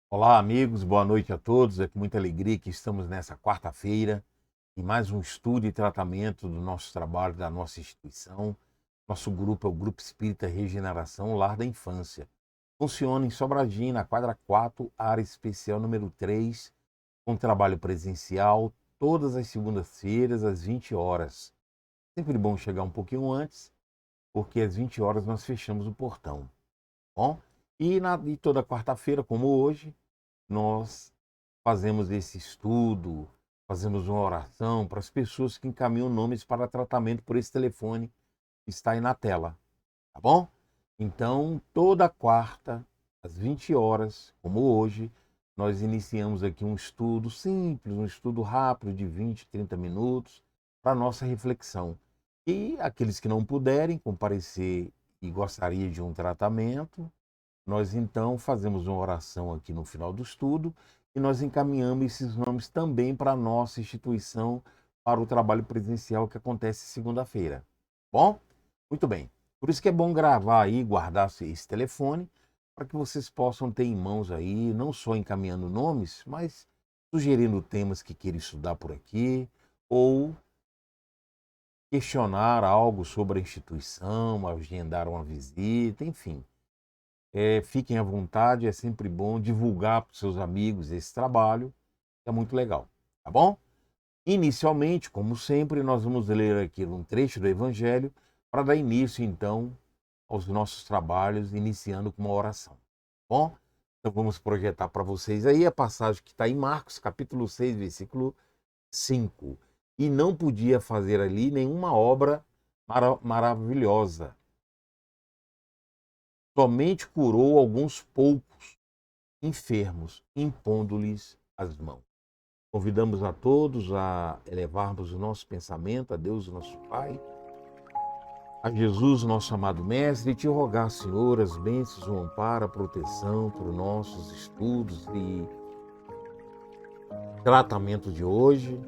Olá, amigos, boa noite a todos. É com muita alegria que estamos nessa quarta-feira em mais um estudo e tratamento do nosso trabalho, da nossa instituição. Nosso grupo é o Grupo Espírita Regeneração Lar da Infância. Funciona em Sobradinho, na quadra 4, área especial número 3, com trabalho presencial todas as segundas-feiras, às 20 horas. Sempre bom chegar um pouquinho antes, porque às 20 horas nós fechamos o portão. Bom? E toda quarta-feira, como hoje, nós fazemos esse estudo, fazemos uma oração para as pessoas que encaminham nomes para tratamento por esse telefone que está aí na tela, tá bom? Então, toda quarta, às 20 horas, como hoje, nós iniciamos aqui um estudo simples, um estudo rápido de 20, 30 minutos para a nossa reflexão. E aqueles que não puderem comparecer e gostariam de um tratamento, nós então fazemos uma oração aqui no final do estudo e nós encaminhamos esses nomes também para a nossa instituição, para o trabalho presencial que acontece segunda-feira. Bom? Muito bem. Por isso que é bom gravar aí, guardar esse telefone, para que vocês possam ter em mãos aí, não só encaminhando nomes, mas sugerindo temas que queiram estudar por aqui, ou questionar algo sobre a instituição, agendar uma visita, enfim. Fiquem à vontade, é sempre bom divulgar para os seus amigos esse trabalho, é muito legal, tá bom? Inicialmente, como sempre, nós vamos ler aqui um trecho do Evangelho para dar início, então, aos nossos trabalhos, iniciando com uma oração, tá bom? Então vamos projetar para vocês aí a passagem que está em Marcos, capítulo 6, versículo 5. E não podia fazer ali nenhuma obra maravilhosa, somente curou alguns poucos enfermos, impondo-lhes as mãos. Convidamos a todos a elevarmos o nosso pensamento a Deus, nosso Pai, a Jesus, nosso amado Mestre, e te rogar, Senhor, as bênçãos, o amparo, a proteção para os nossos estudos e tratamento de hoje,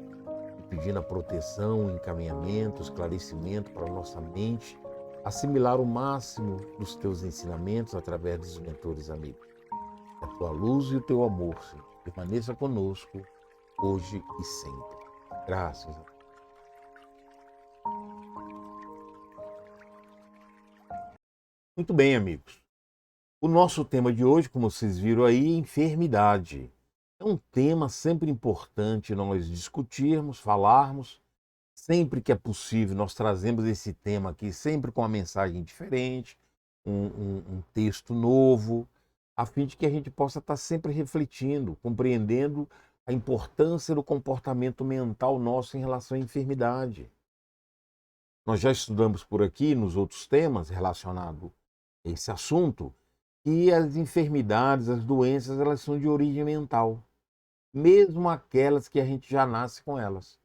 e pedindo a proteção, encaminhamento, esclarecimento para a nossa mente, assimilar o máximo dos teus ensinamentos através dos mentores amigos. A tua luz e o teu amor, Senhor, permaneça conosco, hoje e sempre. Graças a Deus. Muito bem, amigos. O nosso tema de hoje, como vocês viram aí, é enfermidade. É um tema sempre importante nós discutirmos, falarmos. Sempre que é possível, nós trazemos esse tema aqui, sempre com uma mensagem diferente, um texto novo, a fim de que a gente possa estar sempre refletindo, compreendendo a importância do comportamento mental nosso em relação à enfermidade. Nós já estudamos por aqui, nos outros temas relacionados a esse assunto, que as enfermidades, as doenças, elas são de origem mental, mesmo aquelas que a gente já nasce com elas,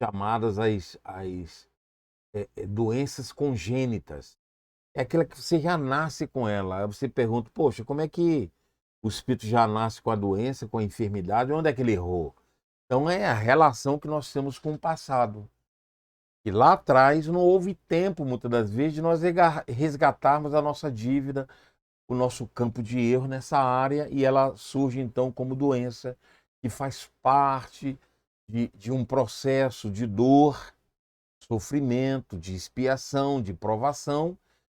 chamadas doenças congênitas. É aquela que você já nasce com ela. Aí você pergunta, poxa, como é que o espírito já nasce com a doença, com a enfermidade? Onde é que ele errou? Então é a relação que nós temos com o passado. E lá atrás não houve tempo, muitas das vezes, de nós resgatarmos a nossa dívida, o nosso campo de erro nessa área, e ela surge então como doença, que faz parte de um processo de dor, sofrimento, de expiação, de provação,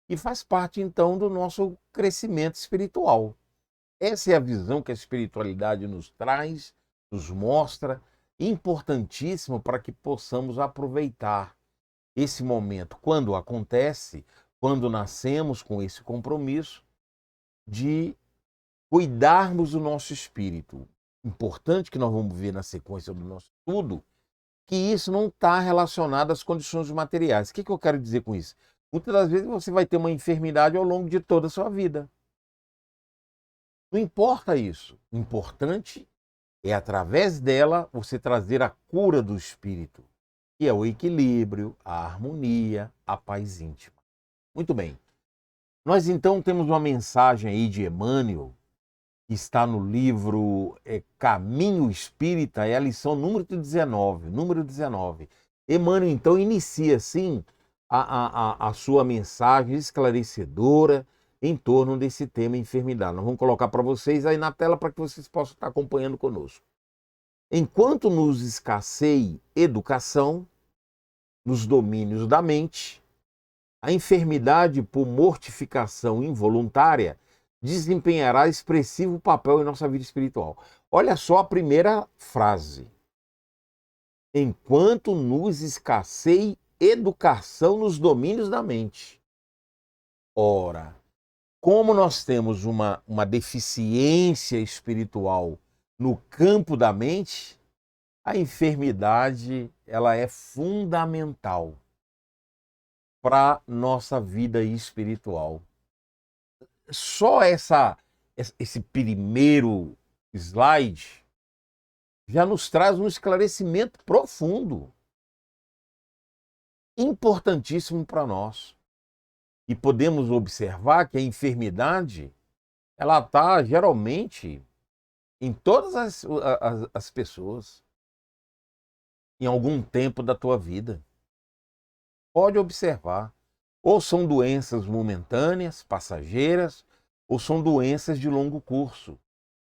e faz parte então do nosso crescimento espiritual. Essa é a visão que a espiritualidade nos traz, nos mostra, importantíssimo para que possamos aproveitar esse momento quando acontece, quando nascemos com esse compromisso de cuidarmos do nosso espírito. Importante que nós vamos ver na sequência do nosso estudo, que isso não está relacionado às condições materiais. O que eu quero dizer com isso? Muitas das vezes você vai ter uma enfermidade ao longo de toda a sua vida. Não importa isso. O importante é, através dela, você trazer a cura do espírito, que é o equilíbrio, a harmonia, a paz íntima. Muito bem. Nós então temos uma mensagem aí de Emmanuel, que está no livro Caminho Espírita, é a lição número 19. Emmanuel então inicia assim a sua mensagem esclarecedora em torno desse tema enfermidade. Nós vamos colocar para vocês aí na tela para que vocês possam estar acompanhando conosco. Enquanto nos escasseie educação nos domínios da mente, a enfermidade por mortificação involuntária desempenhará expressivo papel em nossa vida espiritual. Olha só a primeira frase. Enquanto nos escasseie educação nos domínios da mente. Ora, como nós temos uma deficiência espiritual no campo da mente, a enfermidade ela é fundamental para nossa vida espiritual. Só esse primeiro slide já nos traz um esclarecimento profundo, importantíssimo para nós. E podemos observar que a enfermidade ela está geralmente em todas as pessoas, em algum tempo da tua vida. Pode observar. Ou são doenças momentâneas, passageiras, ou são doenças de longo curso.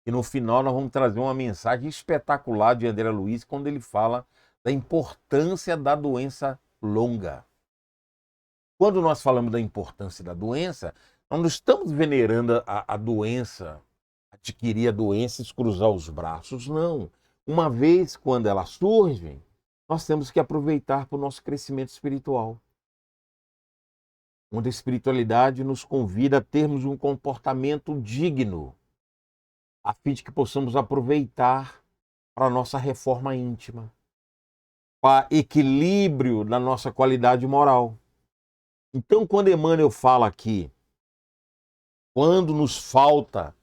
E no final nós vamos trazer uma mensagem espetacular de André Luiz, quando ele fala da importância da doença longa. Quando nós falamos da importância da doença, nós não estamos venerando a doença, adquirir a doença e cruzar os braços, não. Uma vez quando ela surge, nós temos que aproveitar para o nosso crescimento espiritual, onde a espiritualidade nos convida a termos um comportamento digno, a fim de que possamos aproveitar para a nossa reforma íntima, para equilíbrio da nossa qualidade moral. Então, quando Emmanuel fala aqui, quando nos falta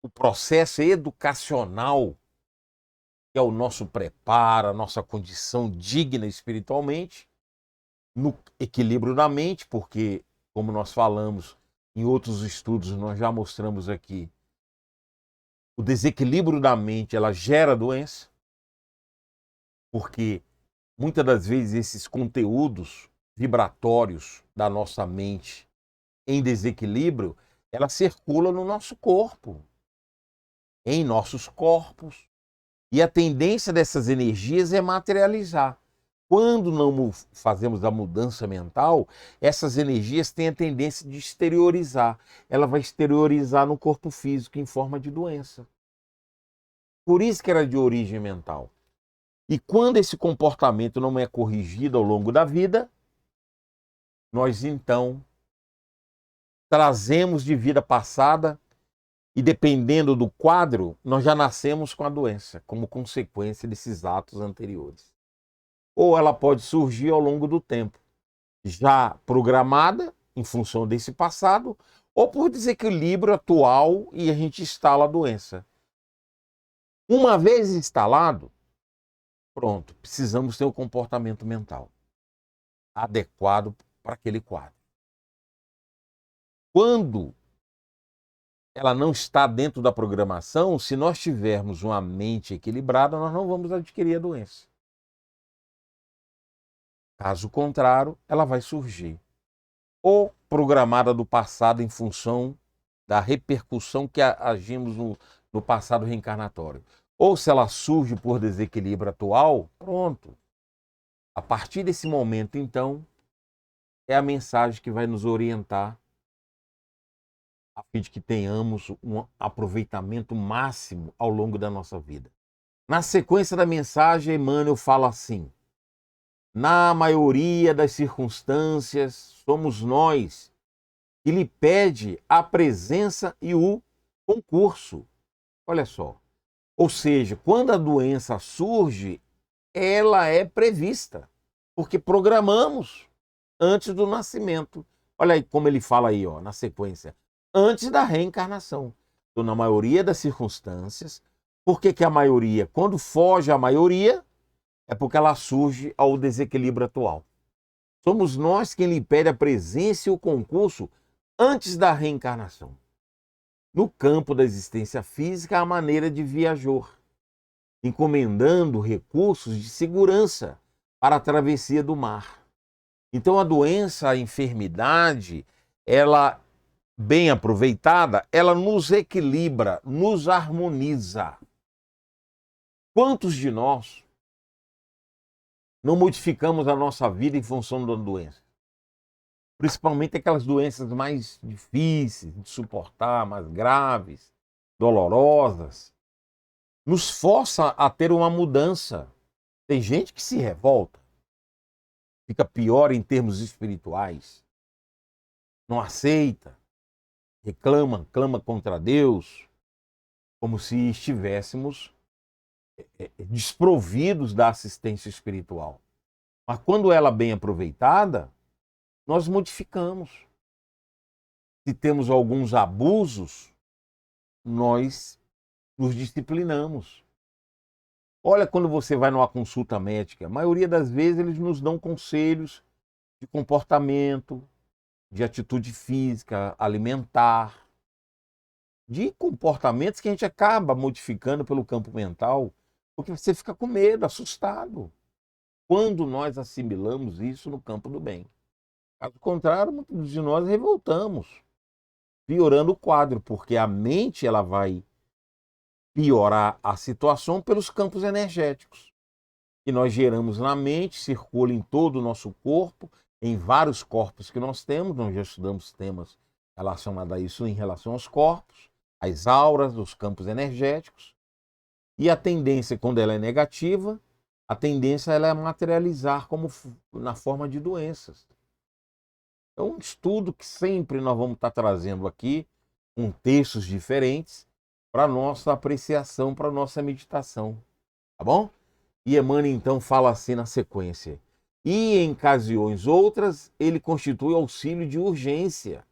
o processo educacional, que é o nosso preparo, a nossa condição digna espiritualmente, no equilíbrio da mente, porque, como nós falamos em outros estudos, nós já mostramos aqui, o desequilíbrio da mente, ela gera doença, porque muitas das vezes esses conteúdos vibratórios da nossa mente em desequilíbrio, ela circula no nosso corpo, em nossos corpos, e a tendência dessas energias é materializar. Quando não fazemos a mudança mental, essas energias têm a tendência de exteriorizar. Ela vai exteriorizar no corpo físico em forma de doença. Por isso que era de origem mental. E quando esse comportamento não é corrigido ao longo da vida, nós então trazemos de vida passada e, dependendo do quadro, nós já nascemos com a doença, como consequência desses atos anteriores. Ou ela pode surgir ao longo do tempo, já programada em função desse passado, ou por desequilíbrio atual e a gente instala a doença. Uma vez instalado, pronto, precisamos ter um comportamento mental adequado para aquele quadro. Quando ela não está dentro da programação, se nós tivermos uma mente equilibrada, nós não vamos adquirir a doença. Caso contrário, ela vai surgir. Ou programada do passado em função da repercussão que agimos no passado reencarnatório. Ou se ela surge por desequilíbrio atual, pronto. A partir desse momento, então, é a mensagem que vai nos orientar a fim de que tenhamos um aproveitamento máximo ao longo da nossa vida. Na sequência da mensagem, Emmanuel fala assim: na maioria das circunstâncias, somos nós que lhe pede a presença e o concurso. Olha só. Ou seja, quando a doença surge, ela é prevista, porque programamos antes do nascimento. Olha aí como ele fala aí, ó, na sequência. Antes da reencarnação. Então, na maioria das circunstâncias, por que a maioria? Quando foge a maioria, é porque ela surge ao desequilíbrio atual. Somos nós quem lhe pede a presença e o concurso antes da reencarnação. No campo da existência física, a maneira de viajor, encomendando recursos de segurança para a travessia do mar. Então, a doença, a enfermidade, ela, bem aproveitada, ela nos equilibra, nos harmoniza. Quantos de nós não modificamos a nossa vida em função da doença? Principalmente aquelas doenças mais difíceis de suportar, mais graves, dolorosas. Nos força a ter uma mudança. Tem gente que se revolta, fica pior em termos espirituais, não aceita, reclama, clama contra Deus, como se estivéssemos desprovidos da assistência espiritual. Mas quando ela é bem aproveitada, nós modificamos. Se temos alguns abusos, nós nos disciplinamos. Olha, quando você vai numa consulta médica, a maioria das vezes eles nos dão conselhos de comportamento, de atitude física, alimentar, de comportamentos que a gente acaba modificando pelo campo mental, porque você fica com medo, assustado, quando nós assimilamos isso no campo do bem. Caso contrário, muitos de nós revoltamos, piorando o quadro, porque a mente ela vai piorar a situação pelos campos energéticos que nós geramos na mente, circula em todo o nosso corpo, em vários corpos que nós temos. Nós já estudamos temas relacionados a isso em relação aos corpos, às auras, os campos energéticos. E a tendência, quando ela é negativa, a tendência ela é materializar como na forma de doenças. É um estudo que sempre nós vamos estar trazendo aqui, com textos diferentes, para a nossa apreciação, para a nossa meditação. Tá bom? E Emmanuel então fala assim na sequência: e em ocasiões outras, ele constitui auxílio de urgência,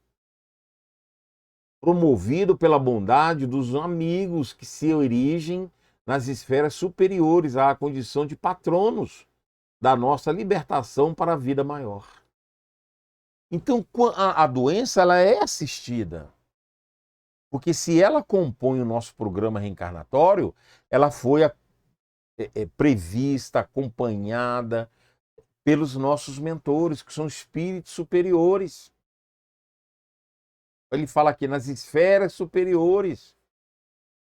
promovido pela bondade dos amigos que se erigem nas esferas superiores à condição de patronos da nossa libertação para a vida maior. Então, a doença ela é assistida, porque se ela compõe o nosso programa reencarnatório, ela foi prevista, acompanhada pelos nossos mentores, que são espíritos superiores. Ele fala aqui nas esferas superiores,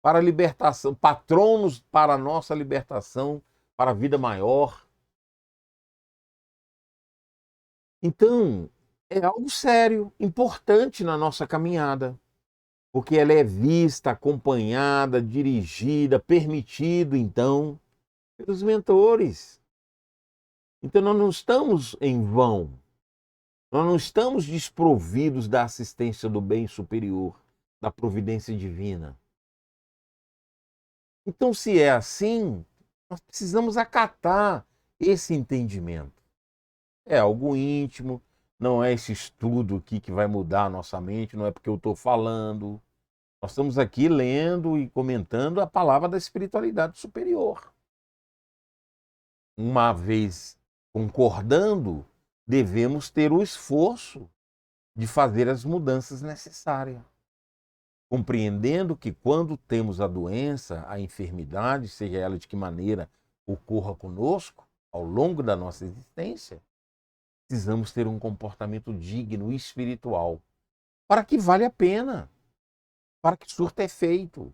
para a libertação, patronos para a nossa libertação, para a vida maior. Então, é algo sério, importante na nossa caminhada, porque ela é vista, acompanhada, dirigida, permitido, então, pelos mentores. Então, nós não estamos em vão. Nós não estamos desprovidos da assistência do bem superior, da providência divina. Então, se é assim, nós precisamos acatar esse entendimento. É algo íntimo, não é esse estudo aqui que vai mudar a nossa mente, não é porque eu estou falando. Nós estamos aqui lendo e comentando a palavra da espiritualidade superior. Uma vez concordando, devemos ter o esforço de fazer as mudanças necessárias, compreendendo que quando temos a doença, a enfermidade, seja ela de que maneira ocorra conosco, ao longo da nossa existência, precisamos ter um comportamento digno, espiritual, para que vale a pena, para que surta efeito.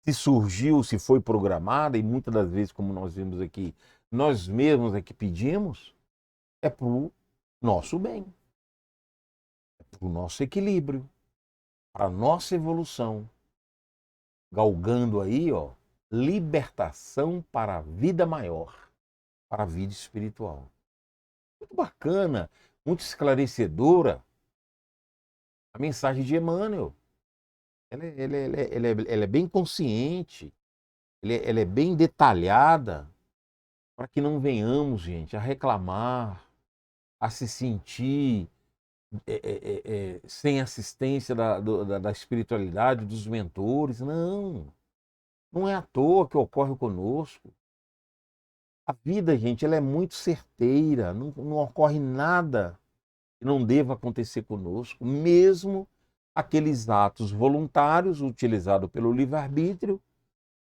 Se surgiu, se foi programada, e muitas das vezes, como nós vimos aqui, nós mesmos é que pedimos, é para o nosso bem, é para o nosso equilíbrio, para a nossa evolução, galgando aí, ó, libertação para a vida maior, para a vida espiritual. Muito bacana, muito esclarecedora a mensagem de Emmanuel. Ela é bem consciente, ela é bem detalhada, para que não venhamos, gente, a reclamar, a se sentir sem assistência da espiritualidade, dos mentores. Não, não é à toa que ocorre conosco. A vida, gente, ela é muito certeira, não ocorre nada que não deva acontecer conosco, mesmo aqueles atos voluntários utilizados pelo livre-arbítrio,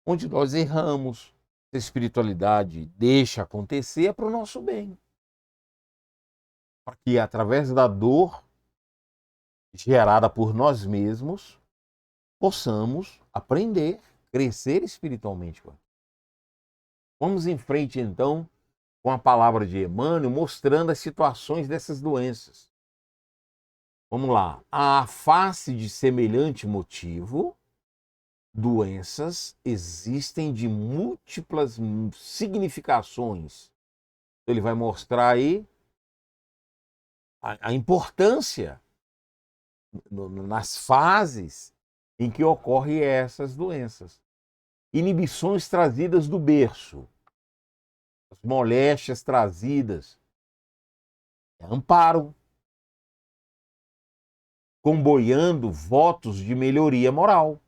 onde nós erramos. A espiritualidade deixa acontecer para o nosso bem. Para que, através da dor gerada por nós mesmos, possamos aprender, crescer espiritualmente. Vamos em frente, então, com a palavra de Emmanuel, mostrando as situações dessas doenças. Vamos lá. À face de semelhante motivo, doenças existem de múltiplas significações. Ele vai mostrar aí a importância nas fases em que ocorrem essas doenças. Inibições trazidas do berço, as moléstias trazidas, amparo, comboiando votos de melhoria moral.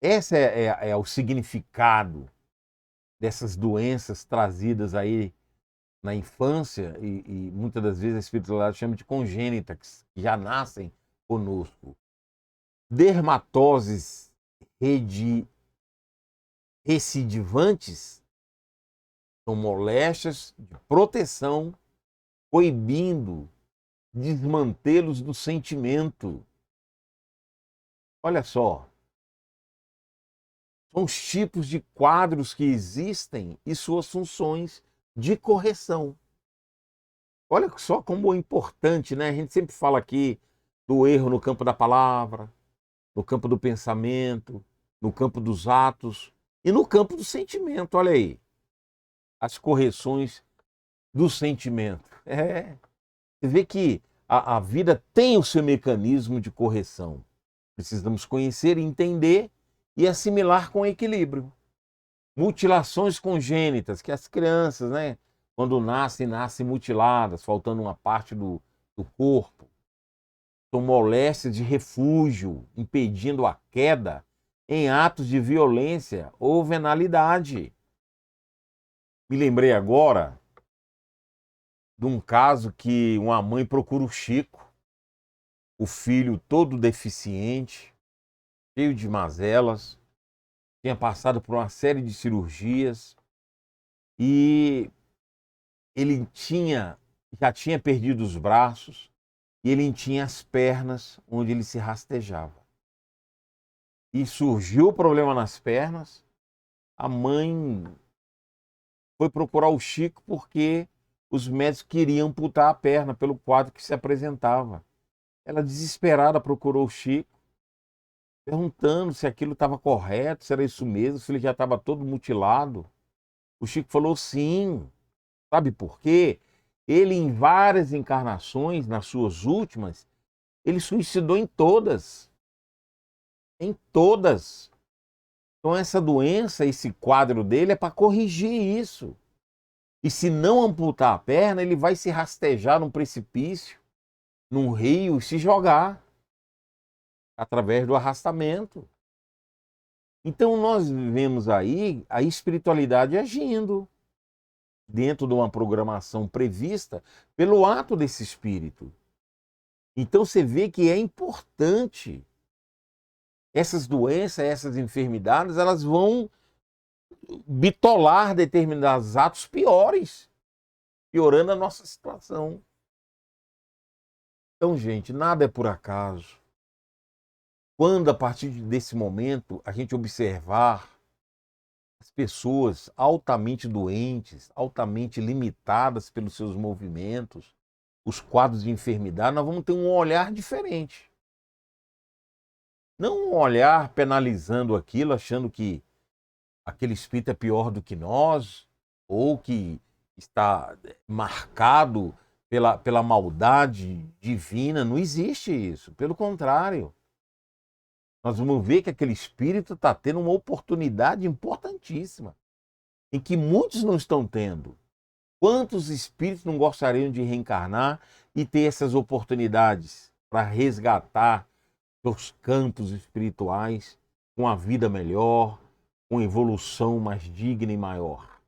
Esse é o significado dessas doenças trazidas aí na infância e muitas das vezes a espiritualidade chama de congênita, que já nascem conosco. Dermatoses recidivantes são moléstias de proteção, coibindo, desmantê-los do sentimento. Olha só, são os tipos de quadros que existem e suas funções de correção. Olha só como é importante, né? A gente sempre fala aqui do erro no campo da palavra, no campo do pensamento, no campo dos atos e no campo do sentimento. Olha aí, as correções do sentimento. Você vê que a vida tem o seu mecanismo de correção. Precisamos conhecer, entender e assimilar com equilíbrio. Mutilações congênitas, que as crianças, né, quando nascem mutiladas, faltando uma parte do corpo. São moléstias de refúgio, impedindo a queda em atos de violência ou venalidade. Me lembrei agora de um caso que uma mãe procura o Chico, o filho todo deficiente, cheio de mazelas, tinha passado por uma série de cirurgias e ele já tinha perdido os braços e ele tinha as pernas onde ele se rastejava. E surgiu o problema nas pernas, a mãe foi procurar o Chico porque os médicos queriam amputar a perna pelo quadro que se apresentava. Ela, desesperada, procurou o Chico, perguntando se aquilo estava correto, se era isso mesmo, se ele já estava todo mutilado. O Chico falou sim. Sabe por quê? Ele, em várias encarnações, nas suas últimas, ele suicidou em todas. Em todas. Então essa doença, esse quadro dele é para corrigir isso. E se não amputar a perna, ele vai se rastejar num precipício, num rio e se jogar através do arrastamento. Então nós vemos aí a espiritualidade agindo dentro de uma programação prevista pelo ato desse espírito. Então você vê que é importante. Essas doenças, essas enfermidades, elas vão bitolar determinados atos piores, piorando a nossa situação. Então, gente, nada é por acaso. Quando, a partir desse momento, a gente observar as pessoas altamente doentes, altamente limitadas pelos seus movimentos, os quadros de enfermidade, nós vamos ter um olhar diferente. Não um olhar penalizando aquilo, achando que aquele espírito é pior do que nós, ou que está marcado pela maldade divina. Não existe isso. Pelo contrário, nós vamos ver que aquele espírito está tendo uma oportunidade importantíssima, em que muitos não estão tendo. Quantos espíritos não gostariam de reencarnar e ter essas oportunidades para resgatar seus campos espirituais com a vida melhor, com evolução mais digna e maior?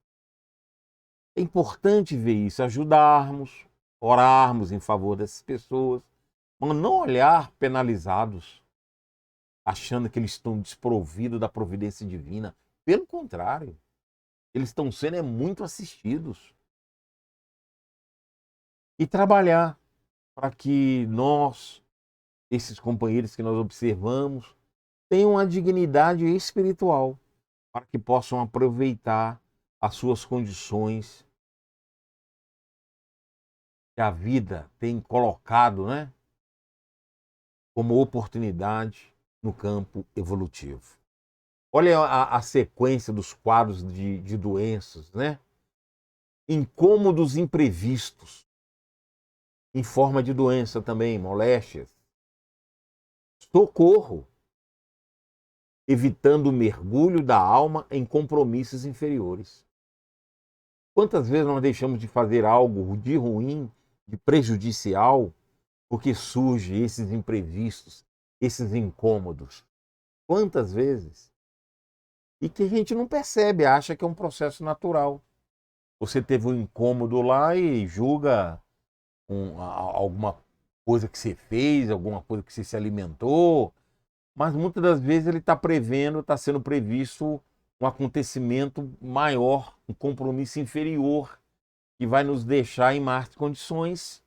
É importante ver isso, ajudarmos, orarmos em favor dessas pessoas, mas não olhar penalizados, achando que eles estão desprovidos da providência divina. Pelo contrário, eles estão sendo muito assistidos. E trabalhar para que nós, esses companheiros que nós observamos, tenham uma dignidade espiritual, para que possam aproveitar as suas condições que a vida tem colocado, né, como oportunidade no campo evolutivo. Olha a sequência dos quadros de doenças, né? Incômodos imprevistos, em forma de doença também, moléstias. Socorro, evitando o mergulho da alma em compromissos inferiores. Quantas vezes nós deixamos de fazer algo de ruim, de prejudicial, porque surgem esses imprevistos, esses incômodos? Quantas vezes? E que a gente não percebe, acha que é um processo natural. Você teve um incômodo lá e julga alguma coisa que você fez, alguma coisa que você se alimentou, mas muitas das vezes ele está prevendo, está sendo previsto um acontecimento maior, um compromisso inferior, que vai nos deixar em más condições.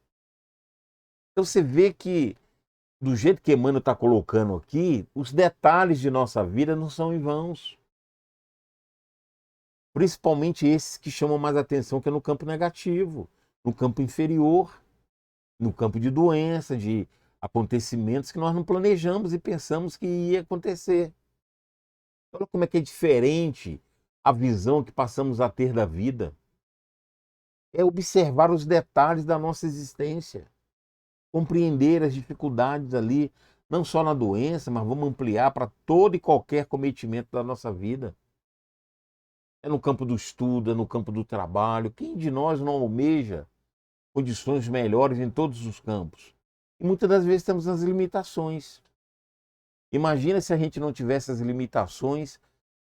Então você vê que, do jeito que Emmanuel está colocando aqui, os detalhes de nossa vida não são em vãos. Principalmente esses que chamam mais atenção, que é no campo negativo, no campo inferior, no campo de doença, de acontecimentos que nós não planejamos e pensamos que ia acontecer. Olha como é que é diferente a visão que passamos a ter da vida. É observar os detalhes da nossa existência, compreender as dificuldades ali, não só na doença, mas vamos ampliar para todo e qualquer cometimento da nossa vida. É no campo do estudo, é no campo do trabalho. Quem de nós não almeja condições melhores em todos os campos? E muitas das vezes temos as limitações. Imagina se a gente não tivesse as limitações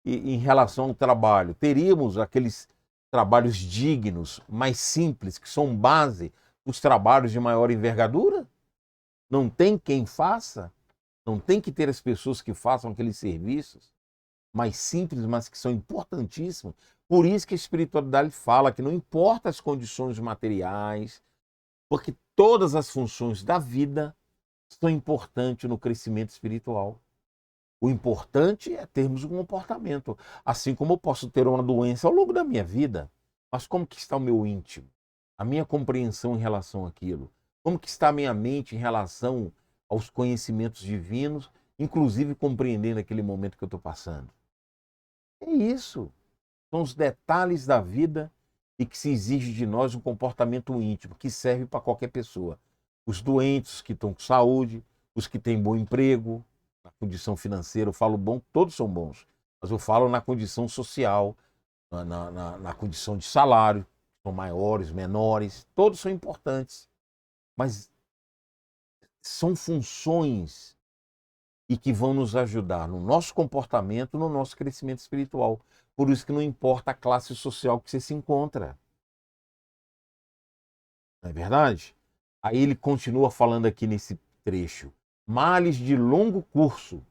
em relação ao trabalho. Teríamos aqueles trabalhos dignos, mais simples, que são base dos trabalhos de maior envergadura? Não tem quem faça? Não tem que ter as pessoas que façam aqueles serviços mais simples, mas que são importantíssimos? Por isso que a espiritualidade fala que não importa as condições materiais, porque todas as funções da vida são importantes no crescimento espiritual. O importante é termos um comportamento. Assim como eu posso ter uma doença ao longo da minha vida, mas como que está o meu íntimo? A minha compreensão em relação àquilo? Como que está a minha mente em relação aos conhecimentos divinos, inclusive compreendendo aquele momento que eu estou passando? É isso. São os detalhes da vida e que se exige de nós um comportamento íntimo, que serve para qualquer pessoa. Os doentes que estão com saúde, os que têm bom emprego, na condição financeira, eu falo bom, todos são bons, mas eu falo na condição social, na condição de salário, são maiores, menores, todos são importantes, mas são funções e que vão nos ajudar no nosso comportamento, no nosso crescimento espiritual. Por isso que não importa a classe social que você se encontra. Não é verdade? Aí ele continua falando aqui nesse trecho. Males de longo curso.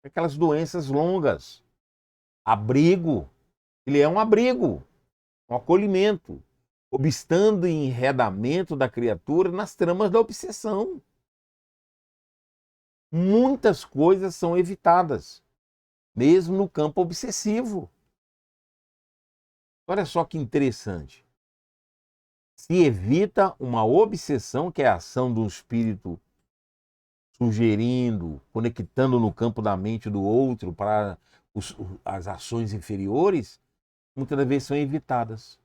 Aquelas doenças longas. Abrigo. Ele é um abrigo, um acolhimento, obstando em enredamento da criatura nas tramas da obsessão. Muitas coisas são evitadas, mesmo no campo obsessivo. Olha só que interessante. Se evita uma obsessão, que é a ação de um espírito sugerindo, conectando no campo da mente do outro para as ações inferiores, muitas das vezes são evitadas.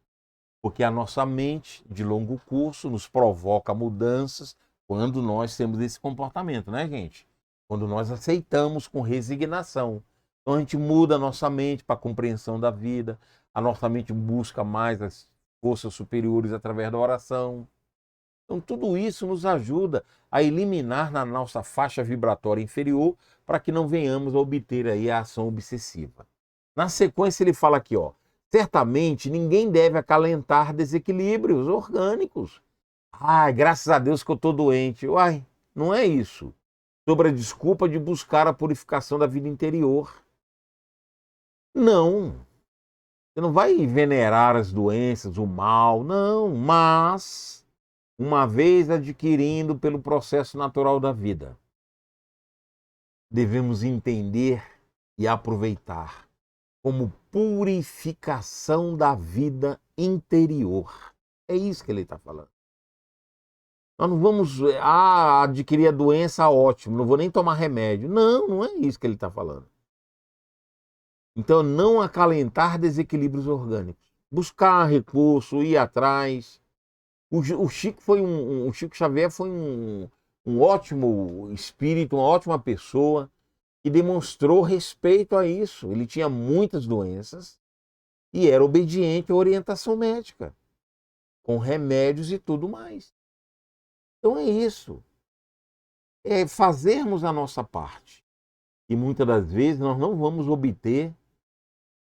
Porque a nossa mente, de longo curso, nos provoca mudanças quando nós temos esse comportamento, né, gente? Quando nós aceitamos com resignação. Então a gente muda a nossa mente para a compreensão da vida, a nossa mente busca mais as forças superiores através da oração. Então tudo isso nos ajuda a eliminar na nossa faixa vibratória inferior para que não venhamos a obter aí a ação obsessiva. Na sequência ele fala aqui, ó, certamente ninguém deve acalentar desequilíbrios orgânicos. Ai, graças a Deus que eu estou doente. Uai, não é isso. Sobre a desculpa de buscar a purificação da vida interior. Não. Você não vai venerar as doenças, o mal, não. Mas, uma vez adquirindo pelo processo natural da vida, devemos entender e aproveitar como purificação da vida interior. É isso que ele está falando. Nós não vamos adquirir a doença, ótimo, não vou nem tomar remédio. Não, não é isso que ele está falando. Então, não acalentar desequilíbrios orgânicos. Buscar recurso, ir atrás. O Chico o Chico Xavier foi um ótimo espírito, uma ótima pessoa, e demonstrou respeito a isso. Ele tinha muitas doenças e era obediente à orientação médica, com remédios e tudo mais. Então é isso. É fazermos a nossa parte. E muitas das vezes nós não vamos obter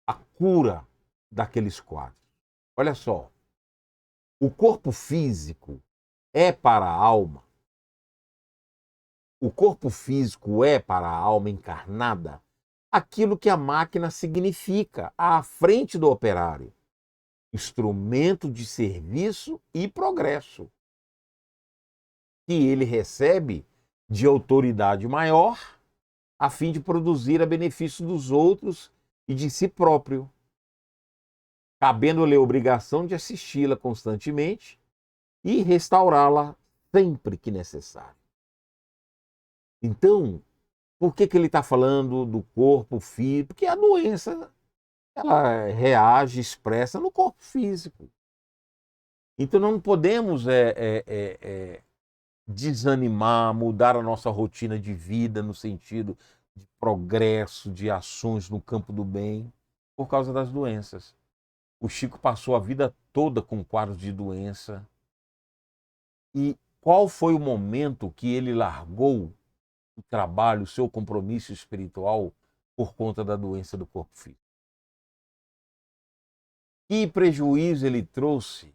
a cura daqueles quadros. Olha só, o corpo físico é para a alma. O corpo físico é para a alma encarnada aquilo que a máquina significa à frente do operário. Instrumento de serviço e progresso, que ele recebe de autoridade maior, a fim de produzir a benefício dos outros e de si próprio, cabendo-lhe a obrigação de assisti-la constantemente e restaurá-la sempre que necessário. Então, por que ele está falando do corpo físico? Porque a doença, ela reage, expressa no corpo físico. Então não podemos desanimar, mudar a nossa rotina de vida no sentido de progresso, de ações no campo do bem, por causa das doenças. O Chico passou a vida toda com quadros de doença. E qual foi o momento que ele largou o trabalho, o seu compromisso espiritual por conta da doença do corpo físico? Que prejuízo ele trouxe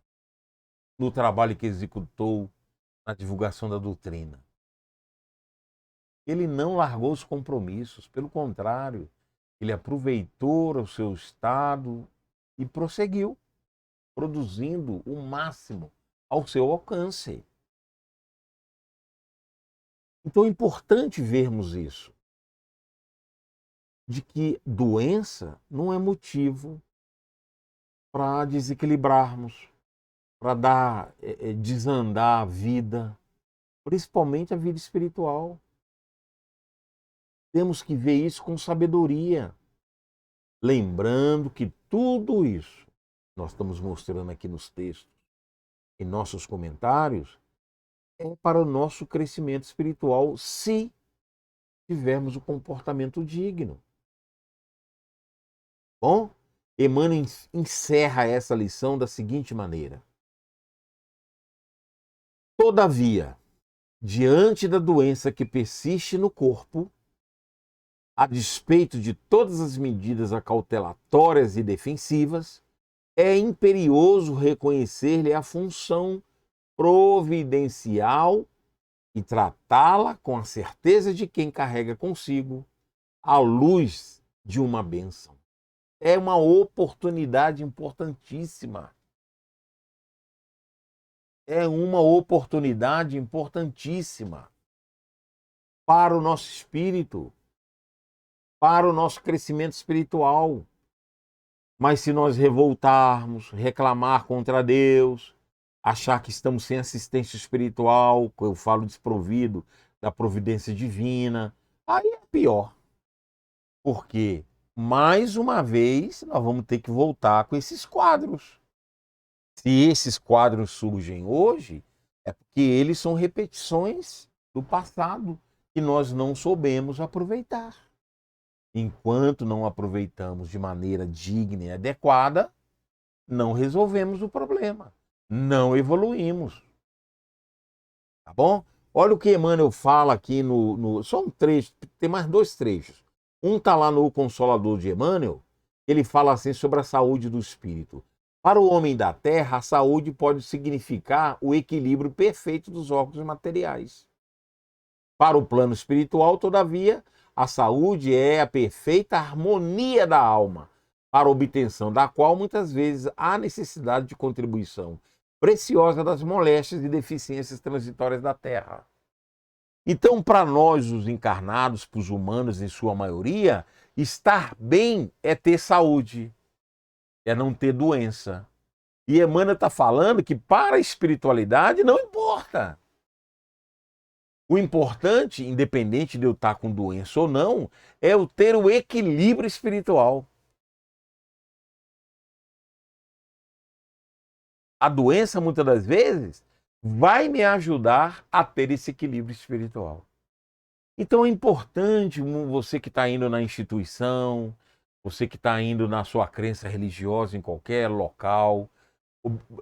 no trabalho que executou na divulgação da doutrina? Ele não largou os compromissos, pelo contrário, ele aproveitou o seu estado e prosseguiu, produzindo o máximo ao seu alcance. Então é importante vermos isso, de que doença não é motivo para desequilibrarmos, para desandar a vida, principalmente a vida espiritual. Temos que ver isso com sabedoria, lembrando que tudo isso nós estamos mostrando aqui nos textos, em nossos comentários, é para o nosso crescimento espiritual, se tivermos o comportamento digno. Bom, Emmanuel encerra essa lição da seguinte maneira: todavia, diante da doença que persiste no corpo, a despeito de todas as medidas acautelatórias e defensivas, é imperioso reconhecer-lhe a função providencial e tratá-la com a certeza de quem carrega consigo a luz de uma bênção. É uma oportunidade importantíssima. É uma oportunidade importantíssima para o nosso espírito, para o nosso crescimento espiritual. Mas se nós revoltarmos, reclamar contra Deus, achar que estamos sem assistência espiritual, que eu falo desprovido da providência divina, aí é pior. Porque, mais uma vez, nós vamos ter que voltar com esses quadros. Se esses quadros surgem hoje, é porque eles são repetições do passado que nós não soubemos aproveitar. Enquanto não aproveitamos de maneira digna e adequada, não resolvemos o problema, não evoluímos. Tá bom? Olha o que Emmanuel fala aqui só um trecho, tem mais 2 trechos. Um está lá no Consolador de Emmanuel, ele fala assim sobre a saúde do espírito. Para o homem da terra, a saúde pode significar o equilíbrio perfeito dos órgãos materiais. Para o plano espiritual, todavia, a saúde é a perfeita harmonia da alma, para a obtenção da qual muitas vezes há necessidade de contribuição preciosa das moléstias e deficiências transitórias da Terra. Então, para nós, os encarnados, para os humanos em sua maioria, estar bem é ter saúde, é não ter doença. E Emmanuel está falando que para a espiritualidade não importa. O importante, independente de eu estar com doença ou não, é eu ter o equilíbrio espiritual. A doença, muitas das vezes, vai me ajudar a ter esse equilíbrio espiritual. Então é importante você que está indo na instituição, você que está indo na sua crença religiosa em qualquer local,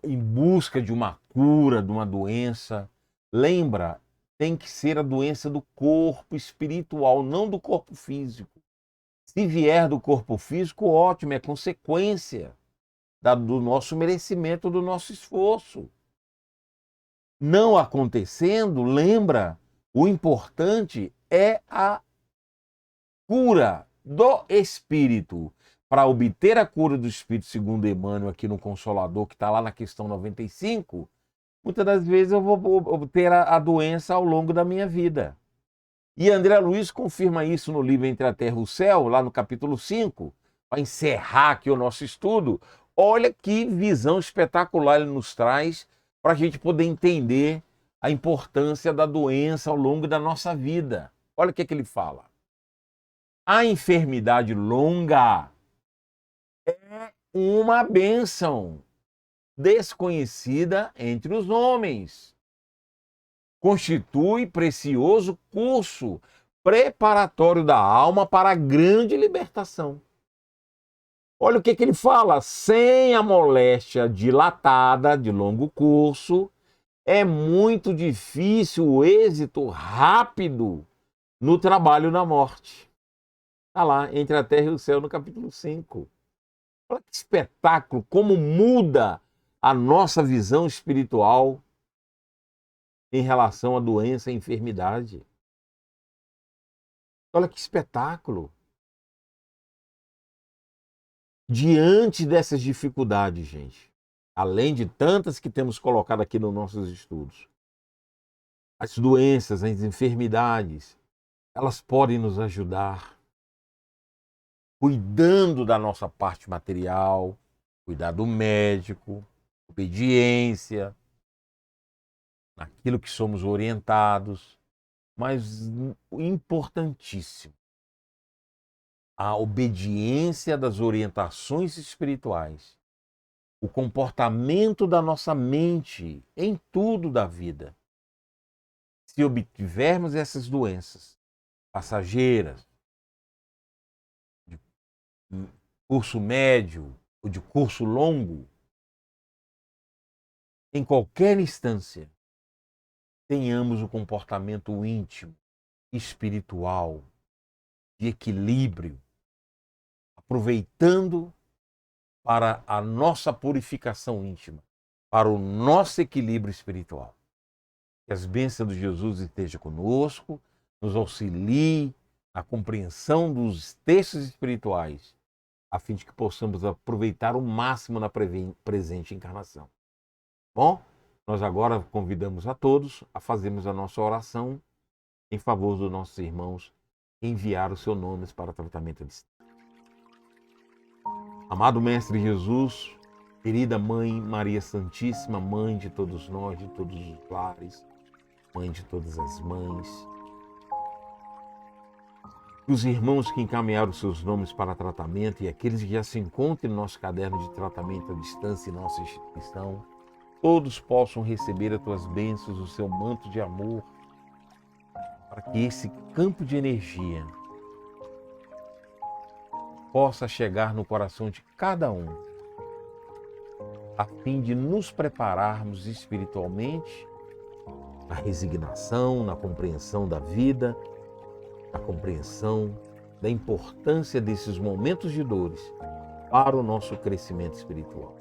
em busca de uma cura, de uma doença, lembra, tem que ser a doença do corpo espiritual, não do corpo físico. Se vier do corpo físico, ótimo, é consequência do nosso merecimento, do nosso esforço. Não acontecendo, lembra, o importante é a cura do espírito. Para obter a cura do espírito, segundo Emmanuel aqui no Consolador, que está lá na questão 95, muitas das vezes eu vou obter a doença ao longo da minha vida. E André Luiz confirma isso no livro Entre a Terra e o Céu, lá no capítulo 5, para encerrar aqui o nosso estudo. Olha que visão espetacular ele nos traz para a gente poder entender a importância da doença ao longo da nossa vida. Olha o que ele fala. A enfermidade longa é uma bênção desconhecida entre os homens. Constitui precioso curso preparatório da alma para a grande libertação. Olha o que ele fala: sem a moléstia dilatada de longo curso, é muito difícil o êxito rápido no trabalho na morte. Está lá, Entre a Terra e o Céu, no capítulo 5. Olha que espetáculo, como muda a nossa visão espiritual em relação à doença e enfermidade. Olha que espetáculo. Diante dessas dificuldades, gente, além de tantas que temos colocado aqui nos nossos estudos, as doenças, as enfermidades, elas podem nos ajudar cuidando da nossa parte material, cuidar do médico, obediência, naquilo que somos orientados, mas importantíssimo, a obediência das orientações espirituais, o comportamento da nossa mente em tudo da vida. Se obtivermos essas doenças passageiras, de curso médio, ou de curso longo, em qualquer instância, tenhamos o comportamento íntimo, espiritual, de equilíbrio, aproveitando para a nossa purificação íntima, para o nosso equilíbrio espiritual. Que as bênçãos de Jesus estejam conosco, nos auxilie na compreensão dos textos espirituais, a fim de que possamos aproveitar o máximo na presente encarnação. Bom, nós agora convidamos a todos a fazermos a nossa oração em favor dos nossos irmãos que enviaram seus nomes para tratamento à distância. Amado Mestre Jesus, querida Mãe Maria Santíssima, Mãe de todos nós, de todos os lares, Mãe de todas as mães, os irmãos que encaminharam seus nomes para tratamento e aqueles que já se encontram no nosso caderno de tratamento à distância em nossa instituição, todos possam receber as tuas bênçãos, o seu manto de amor, para que esse campo de energia possa chegar no coração de cada um, a fim de nos prepararmos espiritualmente na resignação, na compreensão da vida, na compreensão da importância desses momentos de dores para o nosso crescimento espiritual.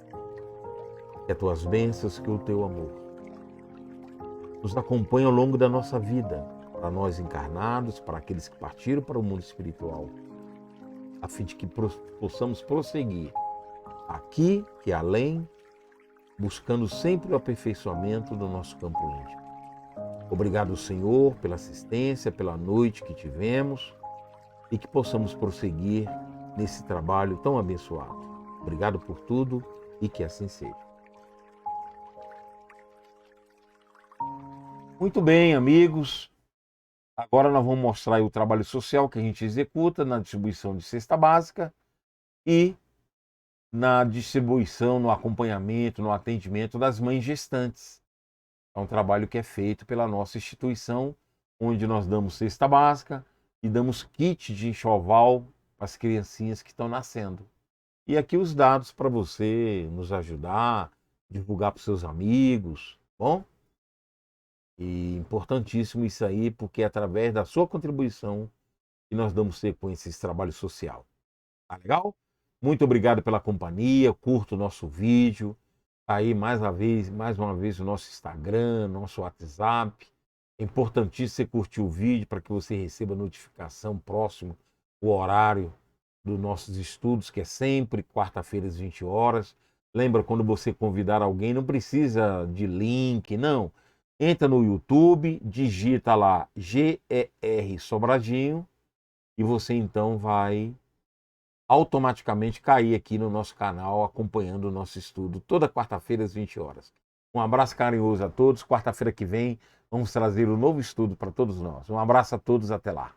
Que as tuas bênçãos, que o teu amor nos acompanhe ao longo da nossa vida, para nós encarnados, para aqueles que partiram para o mundo espiritual, a fim de que possamos prosseguir aqui e além, buscando sempre o aperfeiçoamento do nosso campo íntimo. Obrigado, Senhor, pela assistência, pela noite que tivemos e que possamos prosseguir nesse trabalho tão abençoado. Obrigado por tudo e que assim seja. Muito bem, amigos. Agora nós vamos mostrar aí o trabalho social que a gente executa na distribuição de cesta básica e na distribuição, no acompanhamento, no atendimento das mães gestantes. É um trabalho que é feito pela nossa instituição, onde nós damos cesta básica e damos kit de enxoval para as criancinhas que estão nascendo. E aqui os dados para você nos ajudar, divulgar para os seus amigos, bom? E importantíssimo isso aí, porque é através da sua contribuição que nós damos sequência a esse trabalho social. Tá legal? Muito obrigado pela companhia, curta o nosso vídeo. Tá aí mais uma vez o nosso Instagram, nosso WhatsApp. É importantíssimo você curtir o vídeo para que você receba notificação próximo, o horário dos nossos estudos, que é sempre quarta-feira às 20 horas. Lembra, quando você convidar alguém, não precisa de link, não. Entra no YouTube, digita lá GER Sobradinho e você então vai automaticamente cair aqui no nosso canal acompanhando o nosso estudo toda quarta-feira às 20 horas. Um abraço carinhoso a todos. Quarta-feira que vem vamos trazer um novo estudo para todos nós. Um abraço a todos, até lá.